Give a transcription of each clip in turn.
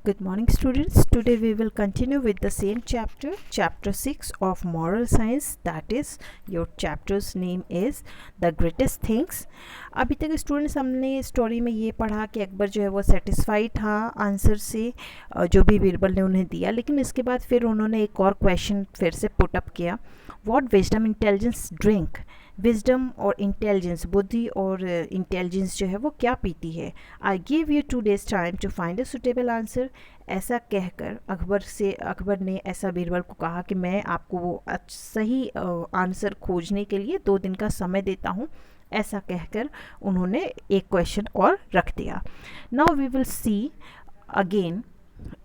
Good morning, students. Today we will continue with the same chapter, chapter 6 of moral science. That is, your chapter's name is The Greatest Things. अभी तक students हमने story में ये पढ़ा कि अकबर जो है वो सेटिस्फाइड था आंसर से जो भी बीरबल ने उन्हें दिया, लेकिन इसके बाद फिर उन्होंने एक और क्वेश्चन फिर से पुटअप किया, what wisdom intelligence drink, wisdom और इंटेलिजेंस, बुद्धि और इंटेलिजेंस जो है वो क्या पीती है। I give you 2 days time to find a suitable answer. ऐसा कहकर अकबर ने ऐसा बीरबल को कहा कि मैं आपको वो सही आंसर खोजने के लिए 2 दिन का समय देता हूँ। ऐसा कहकर उन्होंने एक क्वेश्चन और रख दिया। Now we will see again.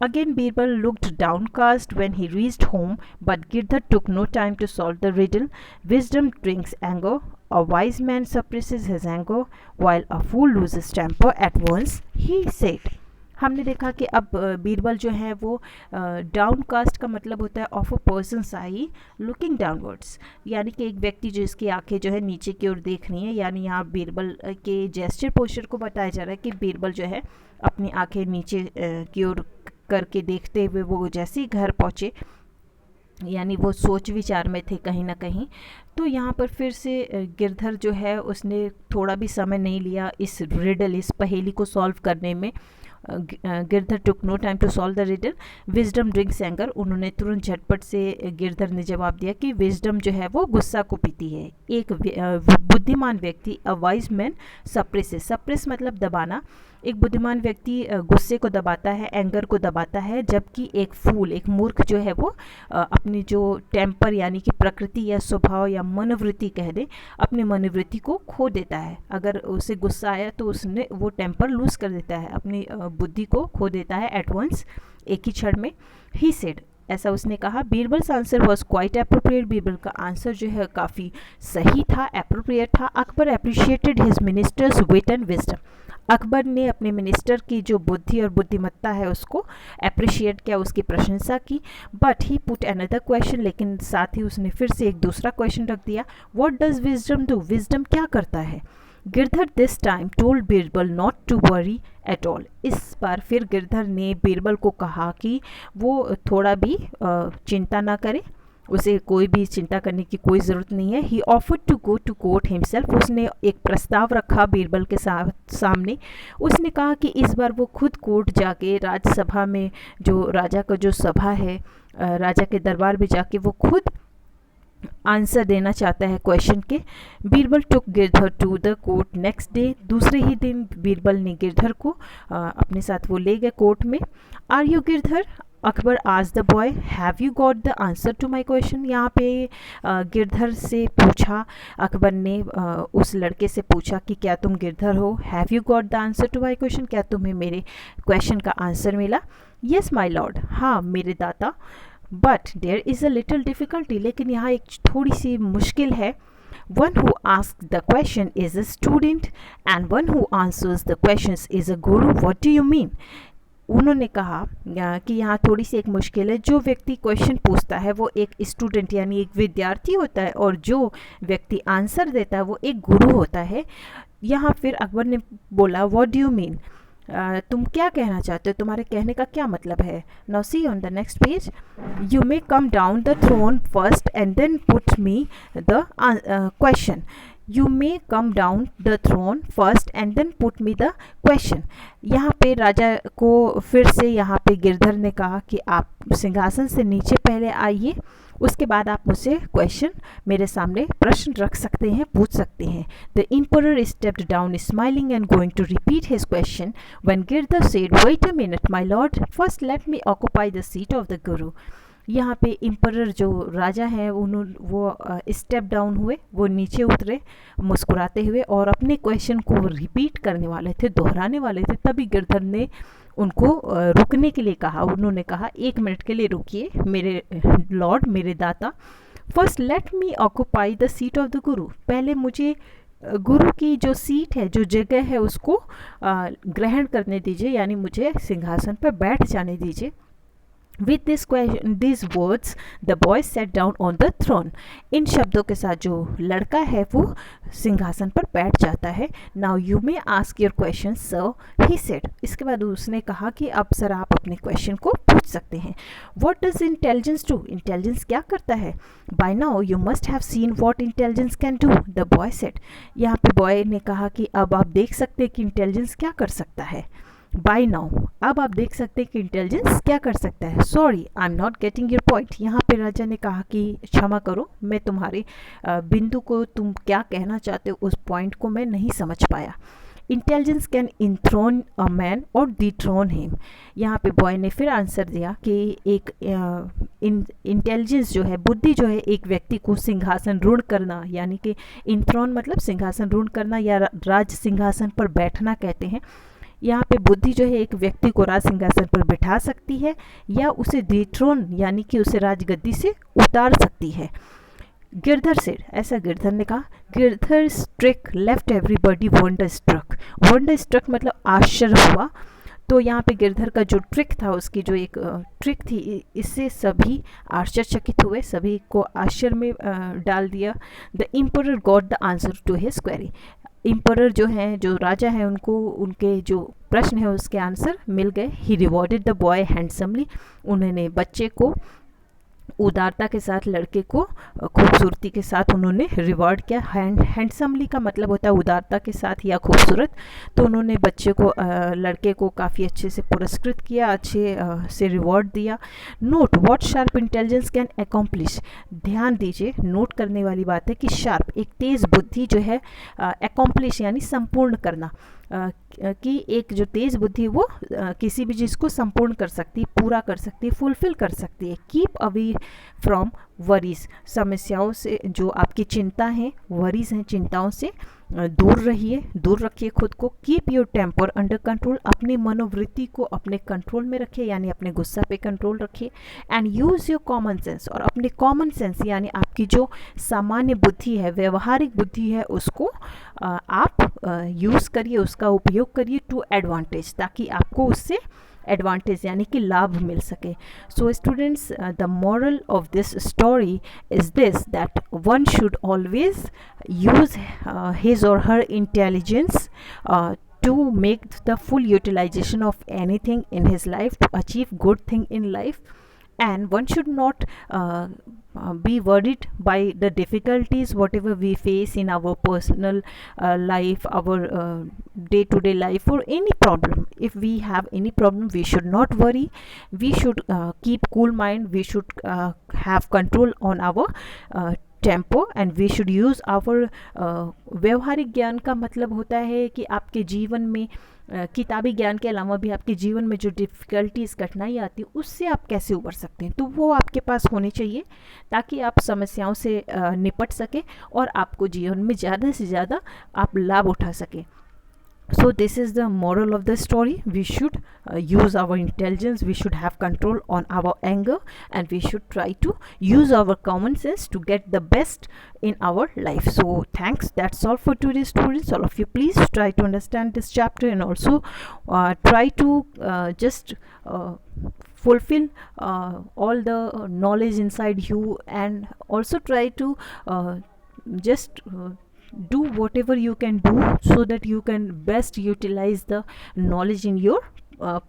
Again, Birbal looked downcast when he reached home, but Girdhar took no time to solve the riddle. Wisdom drinks anger. A wise man suppresses his anger, while a fool loses temper at once, he said. हमने देखा कि अब बीरबल जो है वो downcast का मतलब होता है of a person's I looking downwards, यानी कि एक व्यक्ति जिसकी आंखें जो है नीचे की ओर देख रही हैं, यानी यहाँ बीरबल के जेस्चर पोस्चर को बताया जा रहा है कि बीरबल जो है अपनी आंखें नीचे की ओर करके देखते हुए वो जैसे ही घर पहुँचे, यानी वो सोच विचार में थे कहीं ना कहीं। तो यहाँ पर फिर से गिरधर जो है उसने थोड़ा भी समय नहीं लिया इस रिडल, इस पहेली को सॉल्व करने में। Girdhar took no time to solve the riddle. Wisdom drinks anger. उन्होंने तुरंत झटपट से गिरधर ने जवाब दिया कि विजडम जो है वो गुस्सा को पीती है, एक बुद्धिमान व्यक्ति a wise man suppresses. Suppress मतलब दबाना. एक बुद्धिमान व्यक्ति गुस्से को दबाता है, एंगर को दबाता है, जबकि एक फूल, एक मूर्ख जो है वो अपनी जो टेम्पर यानी कि प्रकृति या स्वभाव या मनोवृत्ति कह दें, अपनी मनोवृत्ति को खो देता है. अगर उसे गुस्सा आया तो उसने वो टेम्पर लूज कर देता है, अपनी बुद्धि को खो देता है एट वंस, एक ही क्षण में. ही सेड, ऐसा उसने कहा. Birbal's answer was quite appropriate. Birbal का आंसर जो है काफ़ी सही था, अप्रोप्रिएट था. Akbar appreciated his minister's wit and wisdom. Akbar ने अपने मिनिस्टर की जो बुद्धि और बुद्धिमत्ता है उसको अप्रिशिएट किया, उसकी प्रशंसा की. But he put another question, लेकिन साथ ही उसने फिर से एक दूसरा क्वेश्चन रख दिया. What does wisdom do. Wisdom क्या करता है. Girdhar this time told Birbal not to worry at all. इस बार फिर गिरधर ने बीरबल को कहा कि वो थोड़ा भी चिंता ना करे, उसे कोई भी चिंता करने की कोई ज़रूरत नहीं है. He offered to go to court himself. उसने एक प्रस्ताव रखा बीरबल के सामने. उसने कहा कि इस बार वो खुद कोर्ट जाके, राजसभा में जो राजा का जो सभा है, राजा के दरबार में जाके वो खुद आंसर देना चाहता है क्वेश्चन के. Birbal took Girdhar to the court next day. दूसरे ही दिन बीरबल ने गिरधर को अपने साथ वो ले गए कोर्ट में. Are you Girdhar. अकबर आज the boy, have you got the answer to my question. यहाँ पे गिरधर से पूछा, अकबर ने उस लड़के से पूछा कि क्या तुम गिरधर हो. Have you got the answer to my question. क्या तुम्हें मेरे क्वेश्चन का आंसर मिला. Yes my lord. हाँ मेरे दाता. But there is a little difficulty. लेकिन यहाँ एक थोड़ी सी मुश्किल है. One who asks the question is a student and one who answers the questions is a guru. What do you mean? उन्होंने कहा कि यहाँ थोड़ी सी एक मुश्किल है. जो व्यक्ति क्वेश्चन पूछता है वो एक स्टूडेंट यानी एक विद्यार्थी होता है, और जो व्यक्ति आंसर देता है वो एक गुरु होता है. यहाँ फिर अकबर ने बोला, व्हाट डू यू मीन. तुम क्या कहना चाहते हो, तुम्हारे कहने का क्या मतलब है. Now see on the next page. You may come down the throne first and then put me the question. You may come down the throne first and then put me the question. यहाँ पे राजा को फिर से यहाँ पे गिरधर ने कहा कि आप सिंहासन से नीचे पहले आइए, उसके बाद आप मुझसे क्वेश्चन, मेरे सामने प्रश्न रख सकते हैं, पूछ सकते हैं. The emperor stepped down smiling and going to repeat his question when Girdhar said, wait a minute my lord, first let me occupy the seat of the guru. यहाँ पे एम्परर जो राजा हैं वो स्टेप डाउन हुए, वो नीचे उतरे मुस्कुराते हुए और अपने क्वेश्चन को रिपीट करने वाले थे, दोहराने वाले थे. तभी गिरधर ने उनको रुकने के लिए कहा. उन्होंने कहा 1 मिनट के लिए रुकिए मेरे लॉर्ड, मेरे दाता. First let me occupy the seat of the गुरु. पहले मुझे गुरु की जो सीट है, जो जगह है, उसको ग्रहण करने दीजिए, यानी मुझे सिंहासन पर बैठ जाने दीजिए. With these words, the boy sat down on the throne. इन शब्दों के साथ जो लड़का है वो सिंहासन पर बैठ जाता है. Now you may ask your question, sir, he said. इसके बाद उसने कहा कि अब सर आप अपने क्वेश्चन को पूछ सकते हैं. What does intelligence do? Intelligence क्या करता है? By now you must have seen what intelligence can do, the boy said. यहाँ पे बॉय ने कहा कि अब आप देख सकते हैं कि इंटेलिजेंस क्या कर सकता है. बाय नाउ, अब आप देख सकते हैं कि इंटेलिजेंस क्या कर सकता है. Sorry, I am not getting your point. यहाँ पे राजा ने कहा कि क्षमा करो, मैं तुम्हारे बिंदु को, तुम क्या कहना चाहते हो उस पॉइंट को मैं नहीं समझ पाया. इंटेलिजेंस कैन इंथ्रोन अ मैन और डिथ्रोन हिम. यहाँ पे बॉय ने फिर आंसर दिया कि एक इंटेलिजेंस जो है, बुद्धि जो है, एक व्यक्ति को सिंहासन रूढ़ करना, यानी कि इंथ्रोन मतलब सिंहासन रूढ़ करना या राज सिंहासन पर बैठना कहते हैं. यहाँ पे बुद्धि जो है एक व्यक्ति को राज सिंहासन पर बिठा सकती है या उसे डिथ्रोन यानी कि उसे राजगद्दी से उतार सकती है. गिरधर से, ऐसा गिरधर ने कहा. Girdhar trick left everybody wonderstruck. Wonderstruck मतलब आश्चर्य हुआ. तो यहाँ पे गिरधर का जो ट्रिक था, उसकी जो एक ट्रिक थी, इससे सभी आश्चर्यचकित हुए, सभी को आश्चर्य में डाल दिया. The emperor got the answer to his query. Emperor जो हैं, जो राजा हैं, उनको उनके जो प्रश्न है उसके आंसर मिल गए. ही रिवॉर्डेड द बॉय हैंडसमली. उन्होंने बच्चे को उदारता के साथ, लड़के को खूबसूरती के साथ उन्होंने रिवॉर्ड किया. हैंडसमली का मतलब होता है उदारता के साथ या खूबसूरत. तो उन्होंने बच्चे को, लड़के को काफ़ी अच्छे से पुरस्कृत किया, अच्छे से रिवॉर्ड दिया. Note what sharp intelligence can accomplish. ध्यान दीजिए, नोट करने वाली बात है कि शार्प एक तेज़ बुद्धि जो है, अकॉम्प्लिश यानी संपूर्ण करना, कि एक जो तेज़ बुद्धि वो किसी भी चीज़ को संपूर्ण कर सकती है, पूरा कर सकती है, फुलफिल कर सकती है. Keep away from worries. समस्याओं से, जो आपकी चिंता हैं, वरीज हैं, चिंताओं से दूर रहिए, दूर रखिए खुद को. Keep your temper under control. अपनी मनोवृत्ति को अपने कंट्रोल में रखिए, यानी अपने गुस्सा पे कंट्रोल रखिए. And use your common sense. और अपने कॉमन सेंस यानी आपकी जो सामान्य बुद्धि है, व्यवहारिक बुद्धि है, उसको आप यूज़ करिए, उसका उपयोग करिए टू एडवांटेज, ताकि आपको उससे एडवांटेज यानी कि लाभ मिल सके. So students, the moral of this story is this, that one should always use his or her intelligence to make the full utilization of anything in his life, to achieve good thing in life. And one should not be worried by the difficulties whatever we face in our personal life, our day-to-day life, or any problem. If we have any problem, we should not worry. We should keep cool mind. We should have control on our temper, and we should use our. व्यवहारिक ज्ञान का मतलब होता है कि आपके जीवन में, किताबी ज्ञान के अलावा भी आपके जीवन में जो डिफ़िकल्टीज़, कठिनाई आती है, उससे आप कैसे उबर सकते हैं, तो वो आपके पास होने चाहिए, ताकि आप समस्याओं से निपट सकें और आपको जीवन में ज़्यादा से ज़्यादा आप लाभ उठा सकें. So this is the moral of the story. We should use our intelligence, we should have control on our anger, and we should try to use our common sense to get the best in our life. So thanks, that's all for today students. All of you please try to understand this chapter, and also try to just fulfill all the knowledge inside you, and also try to just do whatever you can do so that you can best utilize the knowledge in your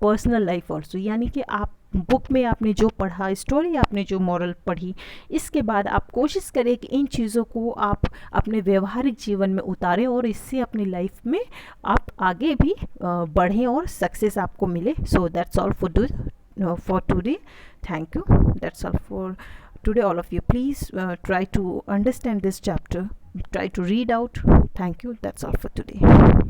personal life also. यानी कि आप book में आपने जो पढ़ा, story आपने जो moral पढ़ी, इसके बाद आप कोशिश करें कि इन चीज़ों को आप अपने व्यवहारिक जीवन में उतारें और इससे अपनी लाइफ में आप आगे भी बढ़ें और सक्सेस आपको मिले. So that's all for today. Thank you. That's all for today. All of you please try to understand this chapter, try to read out. Thank you. That's all for today.